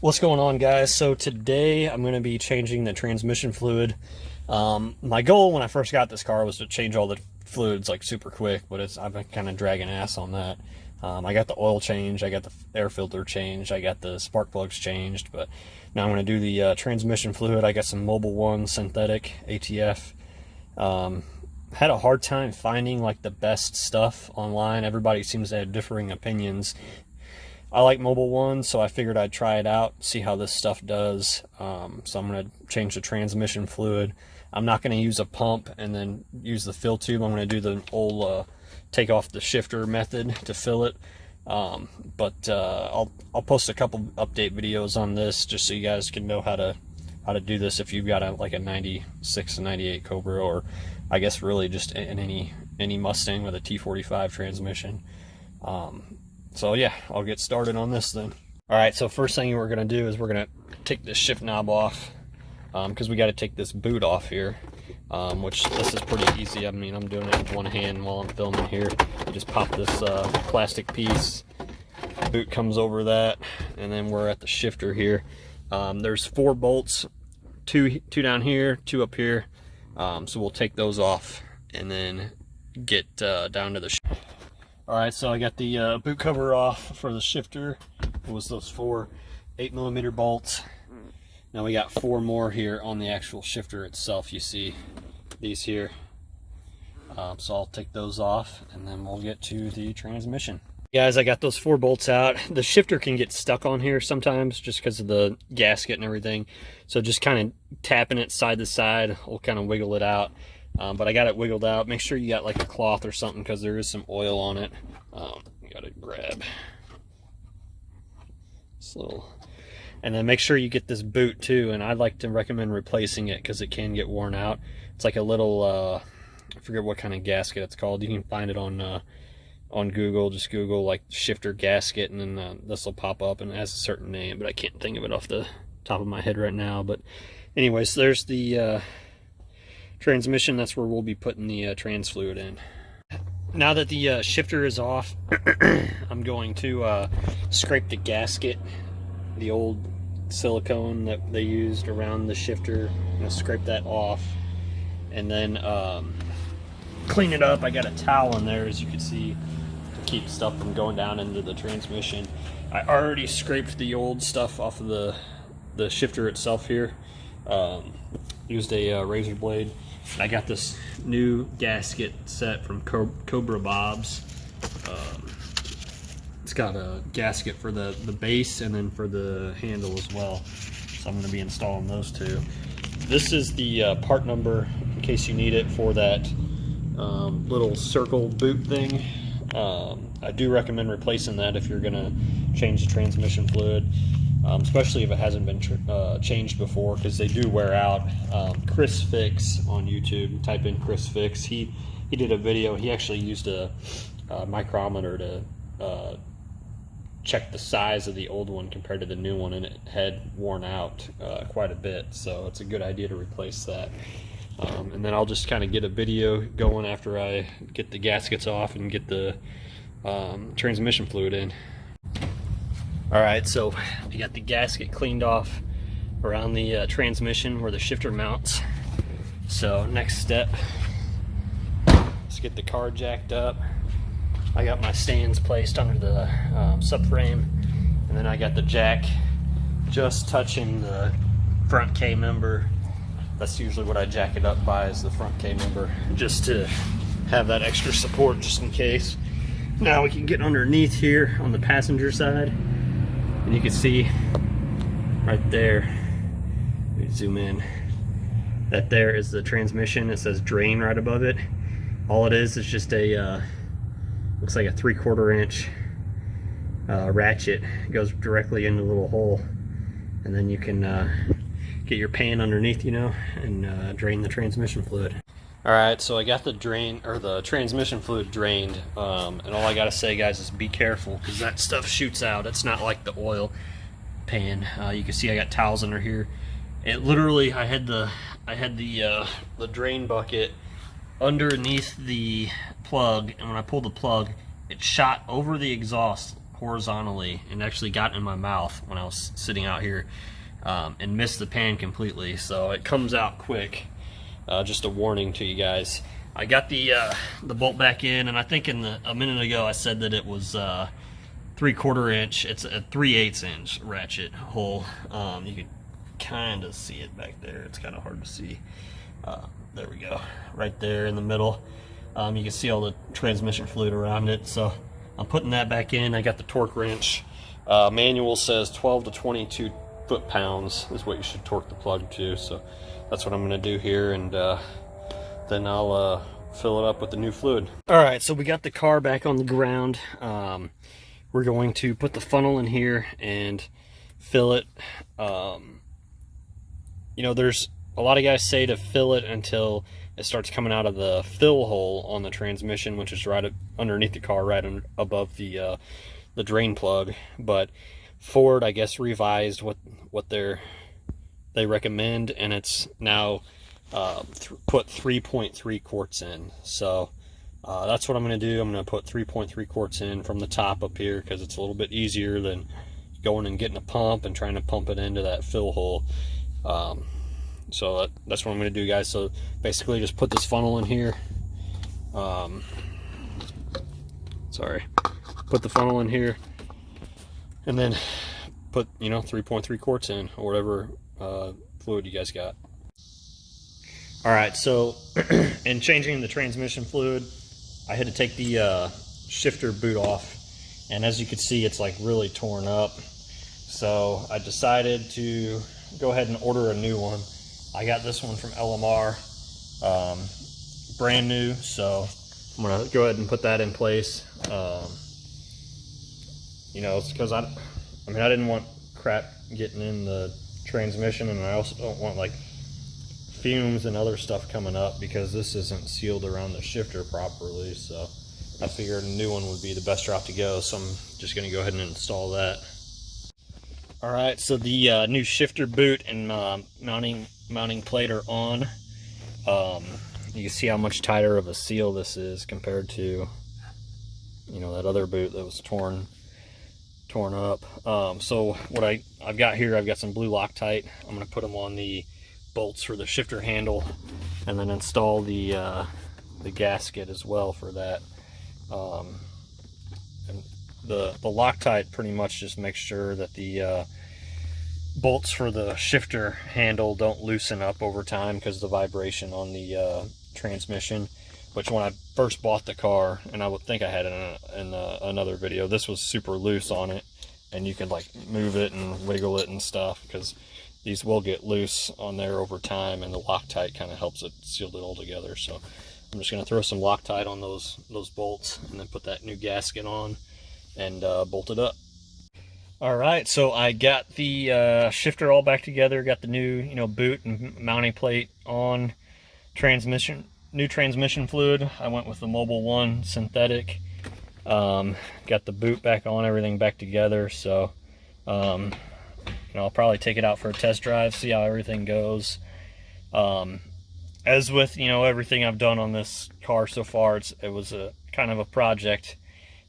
What's going on, guys? So today I'm going to be changing the transmission fluid. My goal when I first got this car was to change all the fluids like super quick, but I've been kind of dragging ass on that. I got the oil change, I got the air filter changed, I got the spark plugs changed, but now I'm going to do the transmission fluid. I got some Mobil 1 synthetic ATF. Had a hard time finding like the best stuff online. Everybody seems to have differing opinions. I like Mobil 1, so I figured I'd try it out, see how this stuff does. So I'm going to change the transmission fluid. I'm not going to use a pump and then use the fill tube. I'm going to do the old take off the shifter method to fill it. But I'll post a couple update videos on this just so you guys can know how to do this if you've got like a 96 and 98 Cobra, or I guess really just in any Mustang with a T45 transmission. So yeah, I'll get started on this then. Alright, so first thing we're going to do is we're going to take this shift knob off, because we got to take this boot off here, which this is pretty easy. I mean, I'm doing it with one hand while I'm filming here. You just pop this plastic piece, boot comes over that, and then we're at the shifter here. There's 4 bolts, two down here, 2 up here, so we'll take those off and then get down to the shifter. Alright, so I got the boot cover off for the shifter. It was those 4 8mm bolts. Now we got 4 more here on the actual shifter itself. You see these here. So I'll take those off and then we'll get to the transmission. Guys, I got those 4 bolts out. The shifter can get stuck on here sometimes just because of the gasket and everything. So just kind of tapping it side to side will kind of wiggle it out. But I got it wiggled out. Make sure you got like a cloth or something because there is some oil on it. You got to grab this little, and then make sure you get this boot too. And I'd like to recommend replacing it because it can get worn out. It's like a little, I forget what kind of gasket it's called. You can find it on Google. Just Google like shifter gasket, and then this will pop up and it has a certain name, but I can't think of it off the top of my head right now. But anyways, there's the transmission. That's where we'll be putting the trans fluid in. Now that the shifter is off, I'm going to scrape the gasket, the old silicone that they used around the shifter. I'm going to scrape that off and then clean it up. I got a towel in there, as you can see, to keep stuff from going down into the transmission. I already scraped the old stuff off of the shifter itself here. Used a razor blade. I got this new gasket set from Cobra Bob's. It's got a gasket for the base and then for the handle as well. So I'm going to be installing those 2. This is the part number in case you need it for that little circle boot thing. I do recommend replacing that if you're going to change the transmission fluid. Especially if it hasn't been changed before, because they do wear out. Chris Fix on YouTube, type in Chris Fix. He did a video. He actually used a micrometer to check the size of the old one compared to the new one, and it had worn out quite a bit. So it's a good idea to replace that. And then I'll just kind of get a video going after I get the gaskets off and get the transmission fluid in. Alright, so I got the gasket cleaned off around the transmission where the shifter mounts. So next step, let's get the car jacked up. I got my stands placed under the subframe, and then I got the jack just touching the front K-member. That's usually what I jack it up by, is the front K-member, just to have that extra support just in case. Now we can get underneath here on the passenger side. And you can see right there, let me zoom in, that there is the transmission. It says drain right above it. All it is just a, looks like a 3/4 inch ratchet. It goes directly into the little hole. And then you can get your pan underneath, you know, and drain the transmission fluid. Alright, so I got the transmission fluid drained, and all I gotta say, guys, is be careful, because that stuff shoots out. It's not like the oil pan. You can see I got towels under here. It literally, I had the drain bucket underneath the plug, and when I pulled the plug, it shot over the exhaust horizontally and actually got in my mouth when I was sitting out here, and missed the pan completely, so it comes out quick. Just a warning to you guys. I got the bolt back in, and I think a minute ago I said that it was 3/4 inch. It's a 3/8 inch ratchet hole. You can kind of see it back there. It's kind of hard to see. There we go, right there in the middle. You can see all the transmission fluid around it. So I'm putting that back in. I got the torque wrench. Manual says 12 to 22 foot-pounds is what you should torque the plug to. So that's what I'm going to do here, and then I'll fill it up with the new fluid. All right, so we got the car back on the ground. We're going to put the funnel in here and fill it. You know, there's a lot of guys say to fill it until it starts coming out of the fill hole on the transmission, which is right underneath the car, right above the drain plug. But Ford, I guess, revised what they recommend, and it's now put 3.3 quarts in. So that's what I'm going to do. I'm going to put 3.3 quarts in from the top up here, because it's a little bit easier than going and getting a pump and trying to pump it into that fill hole. So that's what I'm going to do, guys. So basically just put this funnel in here. Sorry. Put the funnel in here, and then put, 3.3 quarts in, or whatever fluid you guys got. All right, so in changing the transmission fluid, I had to take the shifter boot off, and as you can see, it's like really torn up. So I decided to go ahead and order a new one. I got this one from LMR, brand new, so I'm gonna go ahead and put that in place. It's because I didn't want crap getting in the transmission, and I also don't want like fumes and other stuff coming up, because this isn't sealed around the shifter properly. So I figured a new one would be the best route to go, so I'm just going to go ahead and install that. All right, so the new shifter boot and mounting plate are on. You can see how much tighter of a seal this is compared to that other boot that was torn up. So what I've got here, I've got some blue Loctite. I'm going to put them on the bolts for the shifter handle, and then install the gasket as well for that. And the Loctite pretty much just makes sure that the bolts for the shifter handle don't loosen up over time because of the vibration on the transmission. Which, when I first bought the car, and I would think I had it in another video, this was super loose on it, and you could like move it and wiggle it and stuff, because these will get loose on there over time, and the Loctite kind of helps it seal it all together. So I'm just going to throw some Loctite on those bolts, and then put that new gasket on and bolt it up. All right, so I got the shifter all back together, got the new boot and mounting plate on, new transmission fluid. I went with the Mobil 1 synthetic. Got the boot back on, everything back together. So I'll probably take it out for a test drive, see how everything goes. As with everything I've done on this car so far, it was a kind of a project.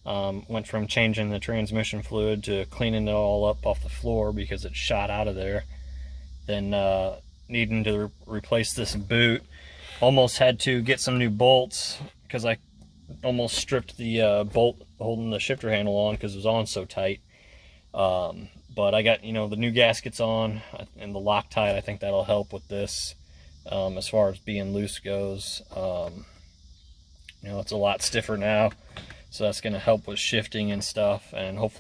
Went from changing the transmission fluid to cleaning it all up off the floor because it shot out of there, then needing to replace this boot. Almost had to get some new bolts, because I almost stripped the bolt holding the shifter handle on because it was on so tight. But I got the new gaskets on, and the Loctite. I think that'll help with this as far as being loose goes. It's a lot stiffer now, so that's going to help with shifting and stuff, and hopefully